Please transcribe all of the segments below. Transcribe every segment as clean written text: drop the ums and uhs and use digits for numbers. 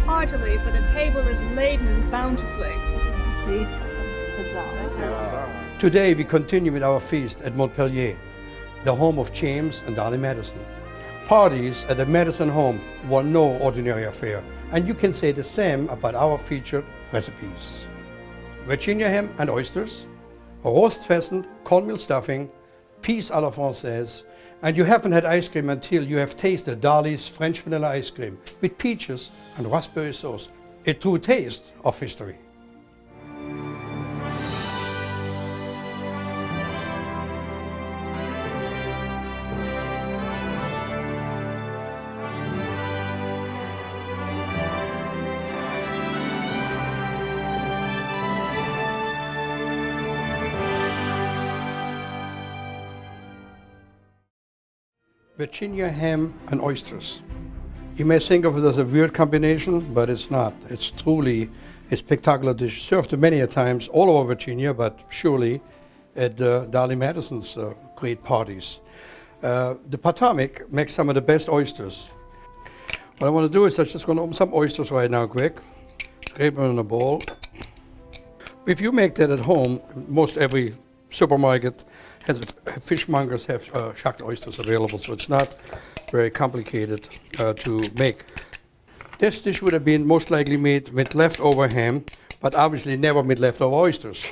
heartily, for the table is laden bountifully. Today we continue with our feast at Montpelier, the home of James and Dolley Madison. Parties at the Madison home were no ordinary affair, and you can say the same about our featured recipes. Virginia ham and oysters, roast pheasant, cornmeal stuffing, peas à la Francaise, and you haven't had ice cream until you have tasted Dolley's French vanilla ice cream with peaches and raspberry sauce, a true taste of history. Virginia ham and oysters. You may think of it as a weird combination, but it's not. It's truly a spectacular dish, served many a times all over Virginia, but surely at Dolley Madison's great parties. The Potomac makes some of the best oysters. What I want to do is I'm just going to open some oysters right now quick, scrape them in a bowl. If you make that at home, most every supermarket has fishmongers have shucked oysters available, so it's not very complicated to make. This dish would have been most likely made with leftover ham, but obviously never with leftover oysters.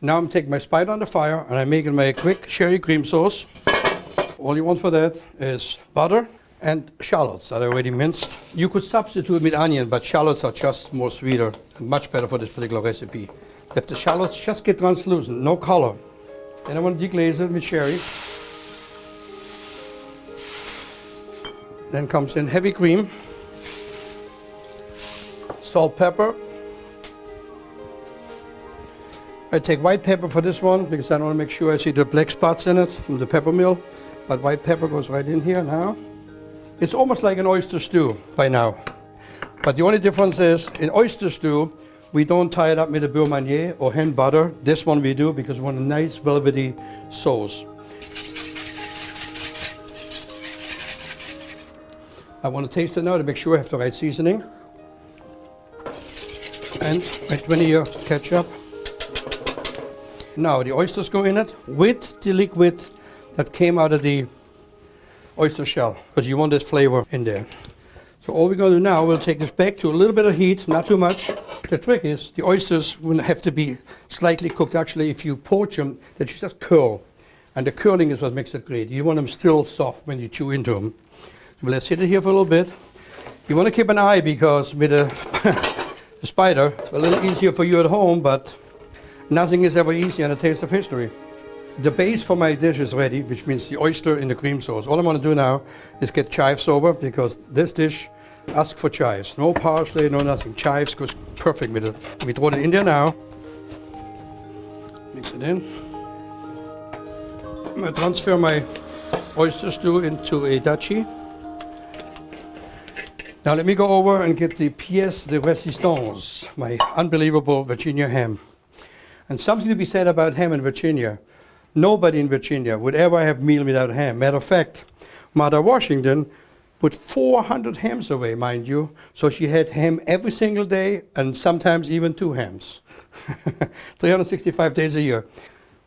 Now I'm taking my spider on the fire and I'm making my quick sherry cream sauce. All you want for that is butter and shallots that I already minced. You could substitute with onion, but shallots are just more sweeter and much better for this particular recipe. If the shallots just get translucent, no color, then I want to deglaze it with sherry. Then comes in heavy cream, salt, pepper. I take white pepper for this one because I want to make sure I see the black spots in it from the pepper mill. But white pepper goes right in here now. It's almost like an oyster stew by now. But the only difference is in oyster stew, we don't tie it up with a beurre manier or hen butter. This one we do because we want a nice velvety sauce. I want to taste it now to make sure I have the right seasoning. And my 20-year ketchup. Now the oysters go in it with the liquid that came out of the oyster shell, because you want this flavor in there. So all we're going to do now, we'll take this back to a little bit of heat, not too much. The trick is the oysters will have to be slightly cooked. Actually, if you poach them, they just curl. And the curling is what makes it great. You want them still soft when you chew into them. So let's sit it here for a little bit. You want to keep an eye because with the spider, it's a little easier for you at home, but nothing is ever easy on a taste of history. The base for my dish is ready, which means the oyster in the cream sauce. All I'm going to do now is get chives over, because this dish asks for chives. No parsley, no nothing. Chives goes perfect with it. We throw it in there now. Mix it in. I'm going to transfer my oyster stew into a dachi. Now let me go over and get the pièce de résistance, my unbelievable Virginia ham. And something to be said about ham in Virginia. Nobody in Virginia would ever have meal without ham. Matter of fact, Mother Washington put 400 hams away, mind you. So she had ham every single day and sometimes even 2 hams. 365 days a year.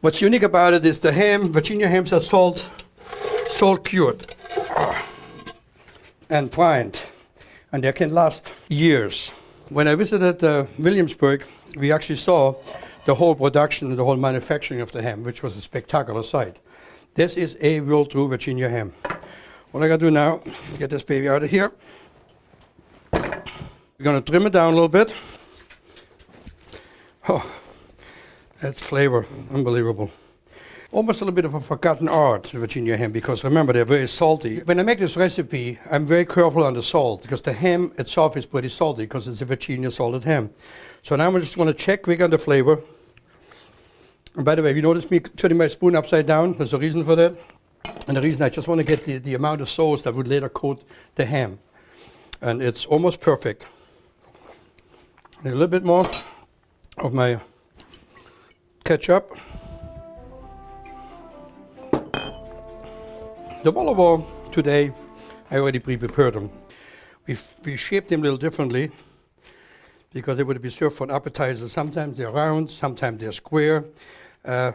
What's unique about it is the ham, Virginia hams are salt cured and brined. And they can last years. When I visited Williamsburg, we actually saw the whole production and the whole manufacturing of the ham, which was a spectacular sight. This is a real true Virginia ham. What I gotta do now, get this baby out of here. We're gonna trim it down a little bit. Oh, that's flavor, unbelievable. Almost a little bit of a forgotten art, the Virginia ham, because remember, they're very salty. When I make this recipe, I'm very careful on the salt, because the ham itself is pretty salty, because it's a Virginia salted ham. So now I'm just going to check quick on the flavor. And by the way, if you notice me turning my spoon upside down, there's a reason for that. And the reason, I just want to get the amount of sauce that would later coat the ham. And it's almost perfect. A little bit more of my ketchup. The vol au vent today, I already pre-prepared them. We shaped them a little differently. because they would be served for an appetizer. Sometimes they're round, sometimes they're square.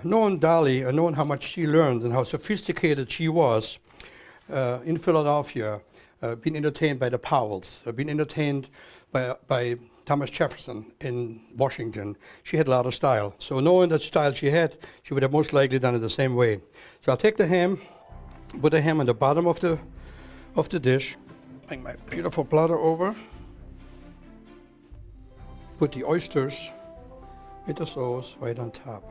Knowing Dolley, knowing how much she learned and how sophisticated she was in Philadelphia, being entertained by the Powells, being entertained by Thomas Jefferson in Washington, she had a lot of style. So knowing that style she had, she would have most likely done it the same way. So I'll take the ham, put the ham on the bottom of the dish, bring my beautiful platter over, put the oysters with the sauce right on top.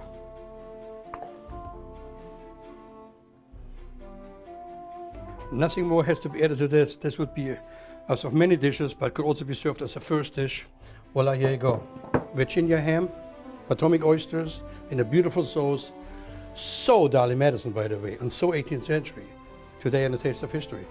Nothing more has to be added to this. This would be as of many dishes, but could also be served as a first dish. Voila, here you go. Virginia ham, Potomac oysters in a beautiful sauce. So Dolley Madison, by the way, and so 18th century. Today in the Taste of History.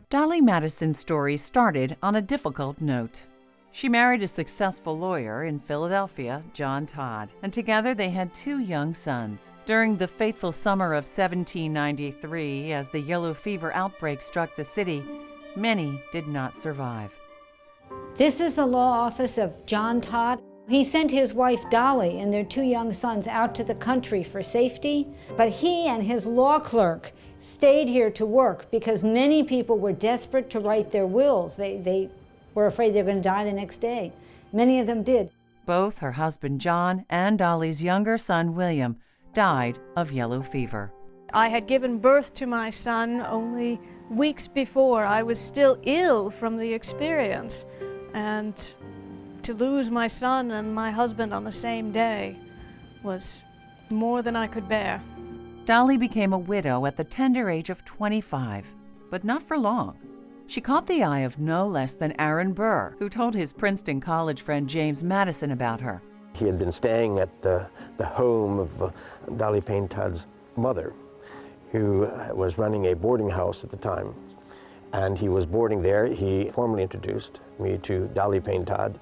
Dolley Madison's story started on a difficult note. She married a successful lawyer in Philadelphia, John Todd, and together they had 2 young sons. During the fateful summer of 1793, as the yellow fever outbreak struck the city, many did not survive. This is the law office of John Todd. He sent his wife Dolley and their 2 young sons out to the country for safety, but he and his law clerk stayed here to work because many people were desperate to write their wills. They were afraid they were going to die the next day. Many of them did. Both her husband John and Dolley's younger son William died of yellow fever. I had given birth to my son only weeks before. I was still ill from the experience, and to lose my son and my husband on the same day was more than I could bear. Dolley became a widow at the tender age of 25, but not for long. She caught the eye of no less than Aaron Burr, who told his Princeton College friend James Madison about her. He had been staying at the home of Dolley Payne Todd's mother, who was running a boarding house at the time. And he was boarding there. He formally introduced me to Dolley Payne Todd.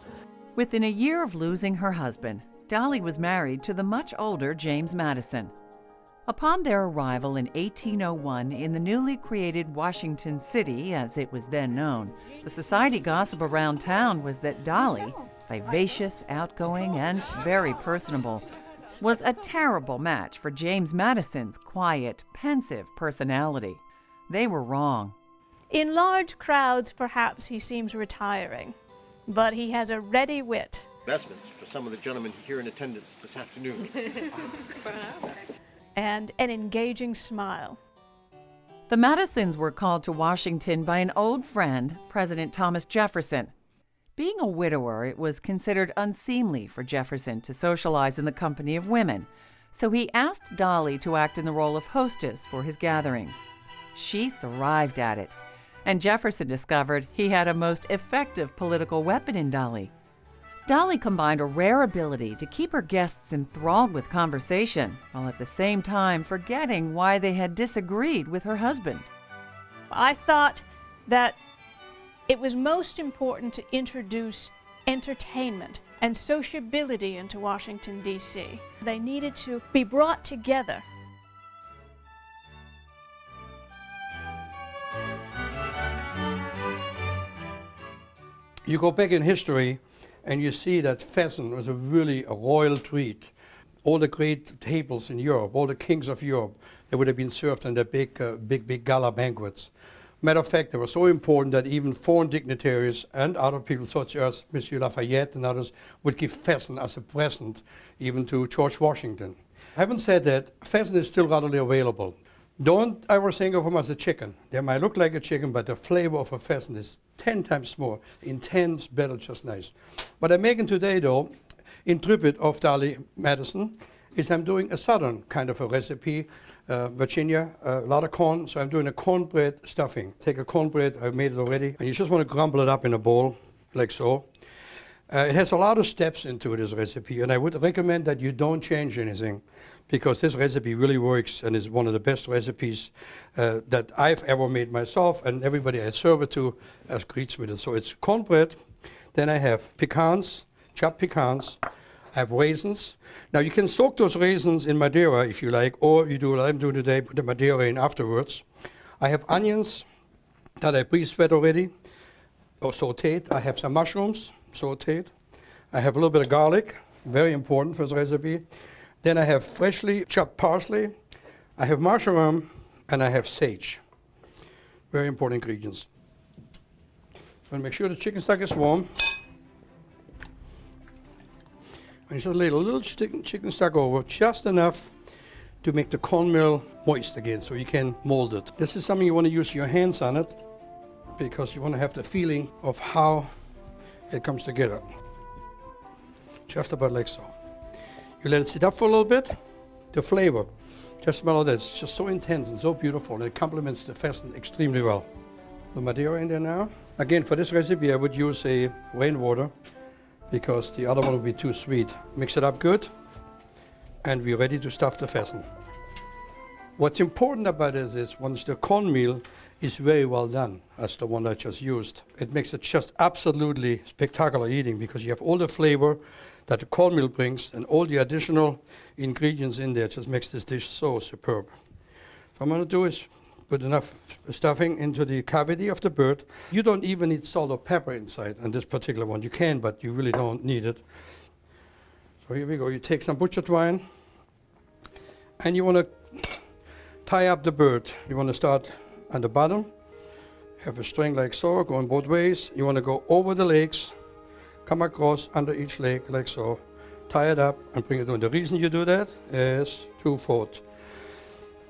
Within a year of losing her husband, Dolley was married to the much older James Madison. Upon their arrival in 1801 in the newly created Washington City, as it was then known, the society gossip around town was that Dolley, vivacious, outgoing, and very personable, was a terrible match for James Madison's quiet, pensive personality. They were wrong. In large crowds, perhaps he seems retiring, but he has a ready wit. Investments for some of the gentlemen here in attendance this afternoon. And an engaging smile. The Madisons were called to Washington by an old friend, President Thomas Jefferson. Being a widower, it was considered unseemly for Jefferson to socialize in the company of women, so he asked Dolley to act in the role of hostess for his gatherings. She thrived at it, and Jefferson discovered he had a most effective political weapon in Dolley. Dolley combined a rare ability to keep her guests enthralled with conversation, while at the same time forgetting why they had disagreed with her husband. I thought that it was most important to introduce entertainment and sociability into Washington, D.C. They needed to be brought together. You go back in history and you see that pheasant was really a royal treat. All the great tables in Europe, all the kings of Europe, they would have been served on their big gala banquets. Matter of fact, they were so important that even foreign dignitaries and other people such as Monsieur Lafayette and others would give pheasant as a present even to George Washington. Having said that, pheasant is still readily available. Don't ever think of them as a chicken. They might look like a chicken, but the flavor of a pheasant is 10 times more intense, better, just nice. What I'm making today, though, in tribute of Dolley Madison, is I'm doing a southern kind of a recipe. Virginia, a lot of corn, so I'm doing a cornbread stuffing. Take a cornbread, I've made it already, and you just want to crumble it up in a bowl, like so. It has a lot of steps into this recipe, and I would recommend that you don't change anything, because this recipe really works and is one of the best recipes that I've ever made myself, and everybody I serve it to agrees with it. So it's cornbread, then I have pecans, chopped pecans, I have raisins. Now you can soak those raisins in Madeira if you like, or you do what I'm doing today, put the Madeira in afterwards. I have onions that I pre-sweat already. or sauteed. I have some mushrooms, sauteed. I have a little bit of garlic, very important for this recipe. Then I have freshly chopped parsley. I have marjoram, and I have sage. Very important ingredients. So make sure the chicken stock is warm. And you just lay a little chicken stock over, just enough to make the cornmeal moist again, so you can mold it. This is something you want to use your hands on it, because you want to have the feeling of how it comes together. Just about like so. You let it sit up for a little bit. The flavor, just smell of that. It's just so intense and so beautiful, and it complements the pheasant extremely well. The Madeira in there now. Again, for this recipe, I would use a rainwater, because the other one would be too sweet. Mix it up good, and we're ready to stuff the pheasant. What's important about this is once the cornmeal is very well done, as the one I just used, it makes it just absolutely spectacular eating, because you have all the flavor that the cornmeal brings, and all the additional ingredients in there just makes this dish so superb. So what I'm going to do is put enough stuffing into the cavity of the bird. You don't even need salt or pepper inside on this particular one. You can, but you really don't need it. So here we go. You take some butcher twine, and you want to tie up the bird. You want to start on the bottom, have a string like so, going both ways. You want to go over the legs, come across under each leg like so, tie it up and bring it on. The reason you do that is twofold.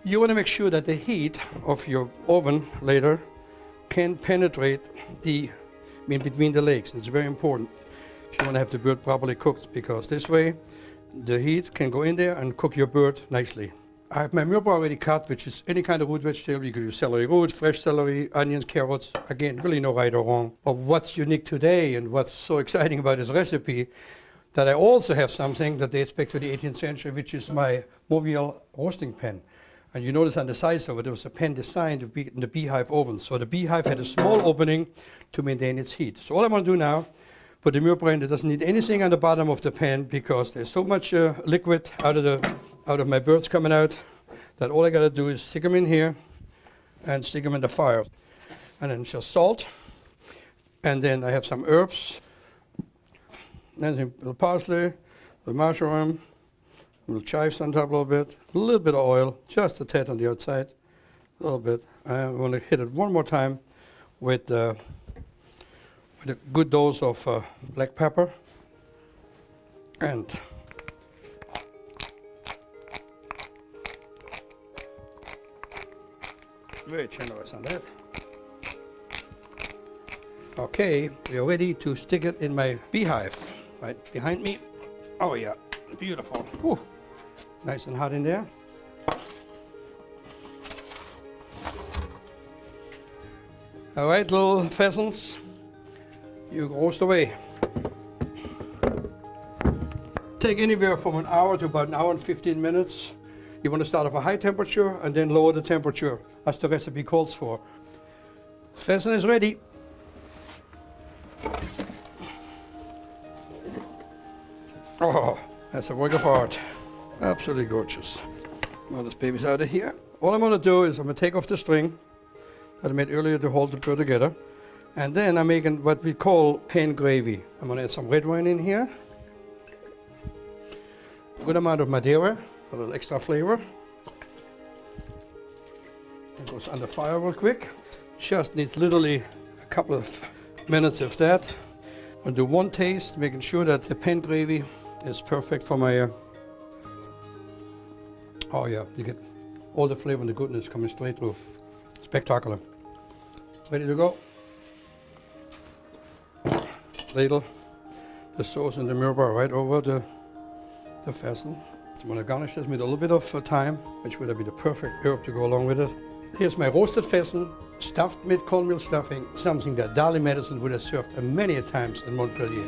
You want to make sure that the heat of your oven later can penetrate between the legs. It's very important if you want to have the bird properly cooked, because this way the heat can go in there and cook your bird nicely. I have my melba already cut, which is any kind of root vegetable. You could use celery roots, fresh celery, onions, carrots. Again, really no right or wrong. But what's unique today and what's so exciting about this recipe, that I also have something that dates back to the 18th century, which is my Mauviel roasting pan. And you notice on the sides of it, there was a pan designed to be in the beehive oven. So the beehive had a small opening to maintain its heat. So all I'm going to do now, put the melba in. It doesn't need anything on the bottom of the pan, because there's so much liquid out of my birds coming out, that all I got to do is stick them in here and stick them in the fire. And then just salt. And then I have some herbs. And a little parsley, the marjoram, a little chives on top a little bit of oil, just a tad on the outside, a little bit. I want to hit it one more time with a good dose of black pepper, and very generous on that. Okay, we are ready to stick it in my beehive, right behind me. Oh yeah, beautiful. Whew. Nice and hot in there. All right, little pheasants, you roast away. Take anywhere from an hour to about an hour and 15 minutes. You want to start off a high temperature and then lower the temperature as the recipe calls for. Pheasant is ready. Oh, that's a work of art. Absolutely gorgeous. Well, this baby's out of here. All I'm going to do is I'm going to take off the string that I made earlier to hold the bird together. And then I'm making what we call pan gravy. I'm going to add some red wine in here. A good amount of Madeira, a little extra flavor. It goes under fire real quick. Just needs literally a couple of minutes of that. I'm going to do one taste, making sure that the pan gravy is perfect for my... Oh yeah, you get all the flavor and the goodness coming straight through. Spectacular. Ready to go. Ladle the sauce and the melba right over the pheasant. I'm going to garnish this with a little bit of thyme, which would be the perfect herb to go along with it. Here's my roasted pheasant, stuffed with cornmeal stuffing, something that Dolley Madison would have served many times in Montpelier.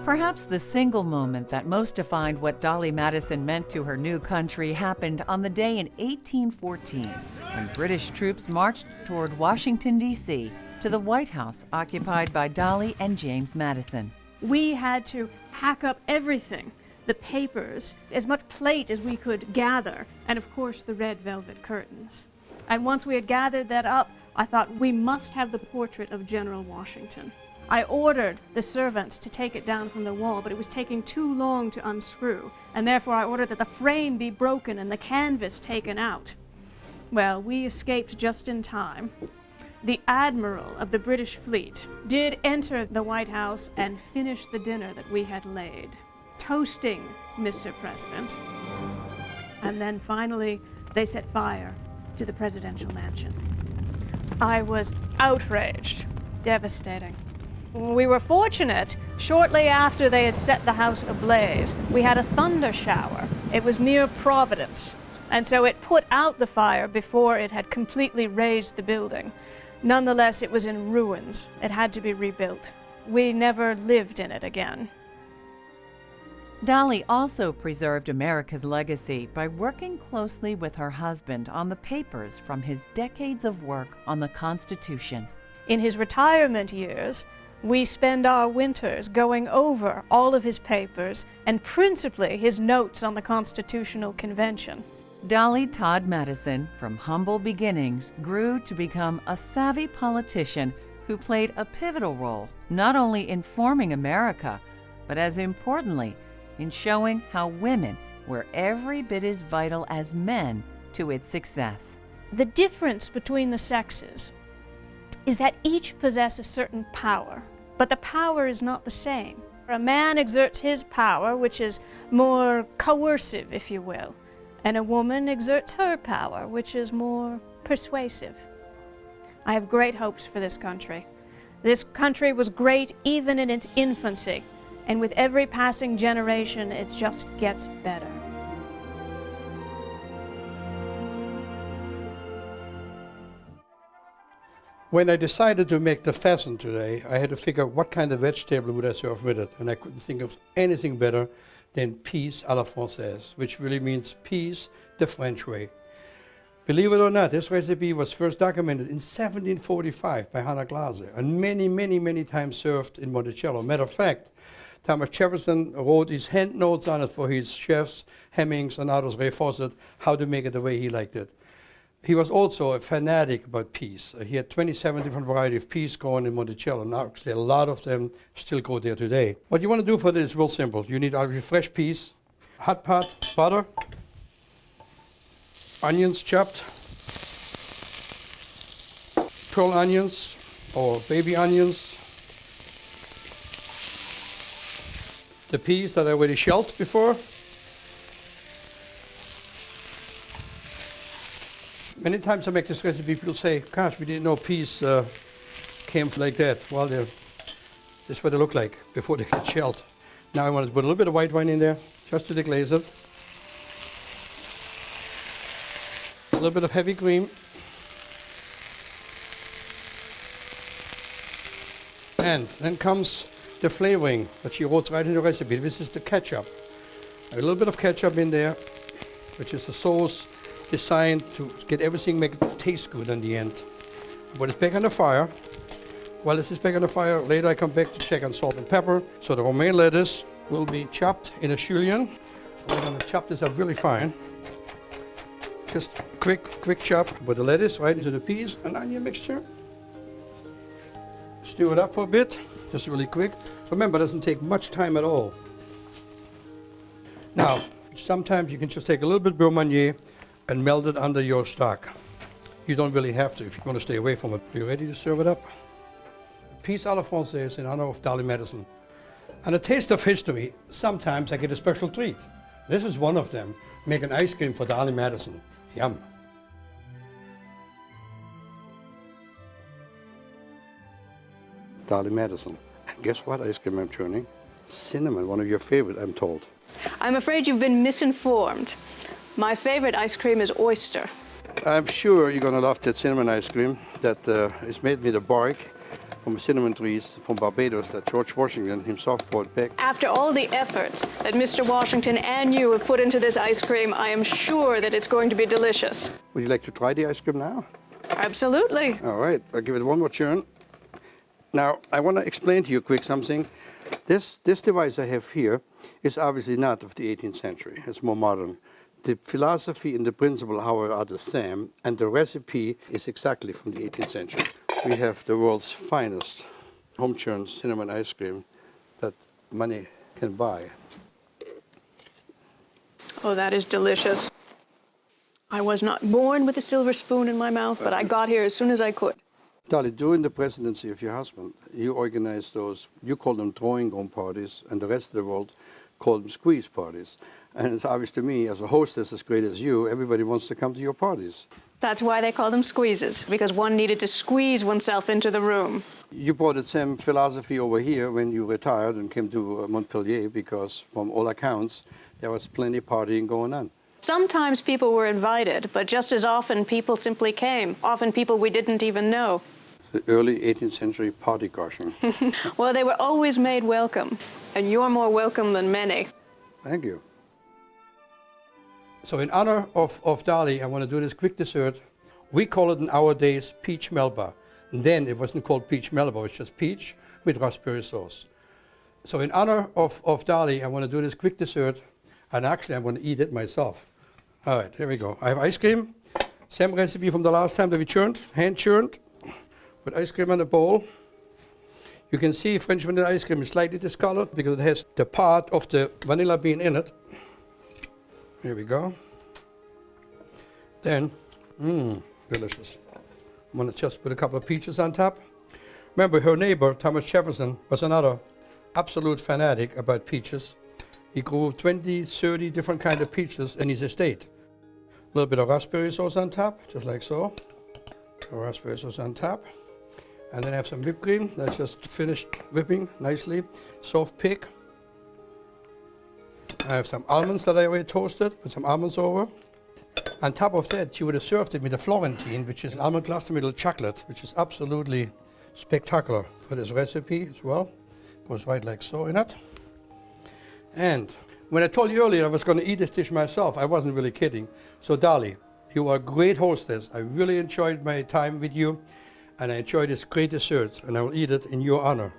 Perhaps the single moment that most defined what Dolley Madison meant to her new country happened on the day in 1814, when British troops marched toward Washington, D.C., to the White House occupied by Dolley and James Madison. We had to hack up everything the papers, as much plate as we could gather, and of course the red velvet curtains. And once we had gathered that up, I thought we must have the portrait of General Washington. I ordered the servants to take it down from the wall, but it was taking too long to unscrew, and therefore I ordered that the frame be broken and the canvas taken out. Well, we escaped just in time. The Admiral of the British fleet did enter the White House and finish the dinner that we had laid, toasting Mr. President. And then finally, they set fire to the presidential mansion. I was outraged, devastating. We were fortunate. Shortly after they had set the house ablaze, we had a thunder shower. It was mere providence. And so it put out the fire before it had completely razed the building. Nonetheless, it was in ruins. It had to be rebuilt. We never lived in it again. Dolley also preserved America's legacy by working closely with her husband on the papers from his decades of work on the Constitution. In his retirement years, we spend our winters going over all of his papers and principally his notes on the Constitutional Convention. Dolley Todd Madison, from humble beginnings, grew to become a savvy politician who played a pivotal role not only in forming America, but as importantly, in showing how women were every bit as vital as men to its success. The difference between the sexes is that each possess a certain power, but the power is not the same. A man exerts his power, which is more coercive, if you will, and a woman exerts her power, which is more persuasive. I have great hopes for this country. This country was great even in its infancy, and with every passing generation, it just gets better. When I decided to make the pheasant today, I had to figure out what kind of vegetable would I serve with it, and I couldn't think of anything better than peas à la Francaise, which really means peas the French way. Believe it or not, this recipe was first documented in 1745 by Hannah Glaser, and many times served in Monticello. Matter of fact, Thomas Jefferson wrote his hand notes on it for his chefs, Hemmings and others, Ray Fawcett, how to make it the way he liked it. He was also a fanatic about peas. He had 27 different varieties of peas growing in Monticello, and actually a lot of them still grow there today. What you want to do for this is real simple. You need your fresh peas, hot pot, butter, onions chopped, pearl onions or baby onions, the peas that I already shelled before. Many times I make this recipe, people say, gosh, we didn't know peas came like that. Well, this is what they look like before they get shelled. Now I want to put a little bit of white wine in there, just to deglaze it. A little bit of heavy cream. And then comes the flavoring that she wrote right in the recipe. This is the ketchup. A little bit of ketchup in there, which is a sauce designed to get everything, make it taste good in the end. Put it back on the fire. While this is back on the fire, later I come back to check on salt and pepper. So the romaine lettuce will be chopped in a julienne. We're going to chop this up really fine. Just quick chop with the lettuce right into the peas and onion mixture. Stir it up for a bit, just really quick. Remember, it doesn't take much time at all. Now, sometimes you can just take a little bit of beurre Meunier and melt it under your stock. You don't really have to if you want to stay away from it. Are you ready to serve it up? Peas à la Francaise in honor of Dolley Madison. And a taste of history, sometimes I get a special treat. This is one of them. Make an ice cream for Dolley Madison. Yum. Dolley Madison. And guess what ice cream I'm churning? Cinnamon, one of your favorite, I'm told. I'm afraid you've been misinformed. My favorite ice cream is oyster. I'm sure you're going to love that cinnamon ice cream that is made with the bark from cinnamon trees from Barbados that George Washington himself brought back. After all the efforts that Mr. Washington and you have put into this ice cream, I am sure that it's going to be delicious. Would you like to try the ice cream now? Absolutely. All right, I'll give it one more churn. Now, I want to explain to you quick something. This device I have here is obviously not of the 18th century. It's more modern. The philosophy and the principle, however, are the same, and the recipe is exactly from the 18th century. We have the world's finest home-churned cinnamon ice cream that money can buy. Oh, that is delicious. I was not born with a silver spoon in my mouth, but I got here as soon as I could. Dolly, during the presidency of your husband, you organized those, you call them drawing room parties, and the rest of the world called them squeeze parties. And it's obvious to me, as a hostess as great as you, everybody wants to come to your parties. That's why they call them squeezes, because one needed to squeeze oneself into the room. You brought the same philosophy over here when you retired and came to Montpelier, because from all accounts, there was plenty of partying going on. Sometimes people were invited, but just as often people simply came, often people we didn't even know. The early 18th century party caution. Well, they were always made welcome, and you're more welcome than many. Thank you. So in honor of Dolly, I want to do this quick dessert. We call it in our days peach melba. And then it wasn't called peach melba, it was just peach with raspberry sauce. So in honor of Dolly, I want to do this quick dessert, and actually I'm going to eat it myself. All right, here we go. I have ice cream, same recipe from the last time that we churned, hand churned, with ice cream in a bowl. You can see French vanilla ice cream is slightly discolored because it has the part of the vanilla bean in it. Here we go. Then, delicious. I'm going to just put a couple of peaches on top. Remember, her neighbor, Thomas Jefferson, was another absolute fanatic about peaches. He grew 20, 30 different kinds of peaches in his estate. A little bit of raspberry sauce on top, just like so. Raspberry sauce on top. And then I have some whipped cream. That's just finished whipping nicely. Soft pick. I have some almonds that I already toasted. Put some almonds over. On top of that, she would have served it with a Florentine, which is an almond cluster with chocolate, which is absolutely spectacular for this recipe as well. Goes right like so in it. And when I told you earlier I was going to eat this dish myself, I wasn't really kidding. So Dolly, you are a great hostess. I really enjoyed my time with you, and I enjoyed this great dessert, and I will eat it in your honor.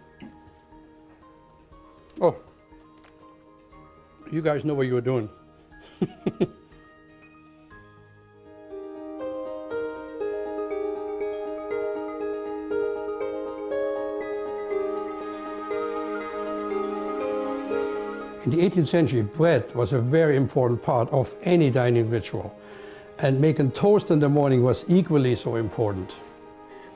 Oh, you guys know what you were doing. In the 18th century, bread was a very important part of any dining ritual, and making toast in the morning was equally so important.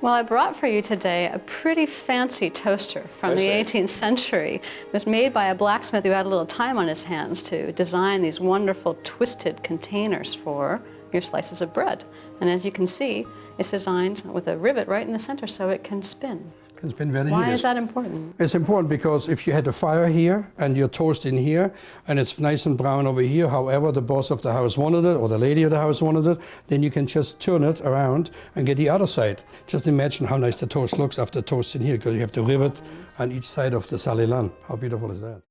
Well, I brought for you today a pretty fancy toaster from the 18th century. It was made by a blacksmith who had a little time on his hands to design these wonderful twisted containers for your slices of bread. And as you can see, it's designed with a rivet right in the center so it can spin. Can spin very Why heated. is that important? It's important because if you had a fire here and your toast in here and it's nice and brown over here, however the boss of the house wanted it or the lady of the house wanted it, then you can just turn it around and get the other side. Just imagine how nice the toast looks after toast in here, because you have the rivet on each side of the salilan. How beautiful is that?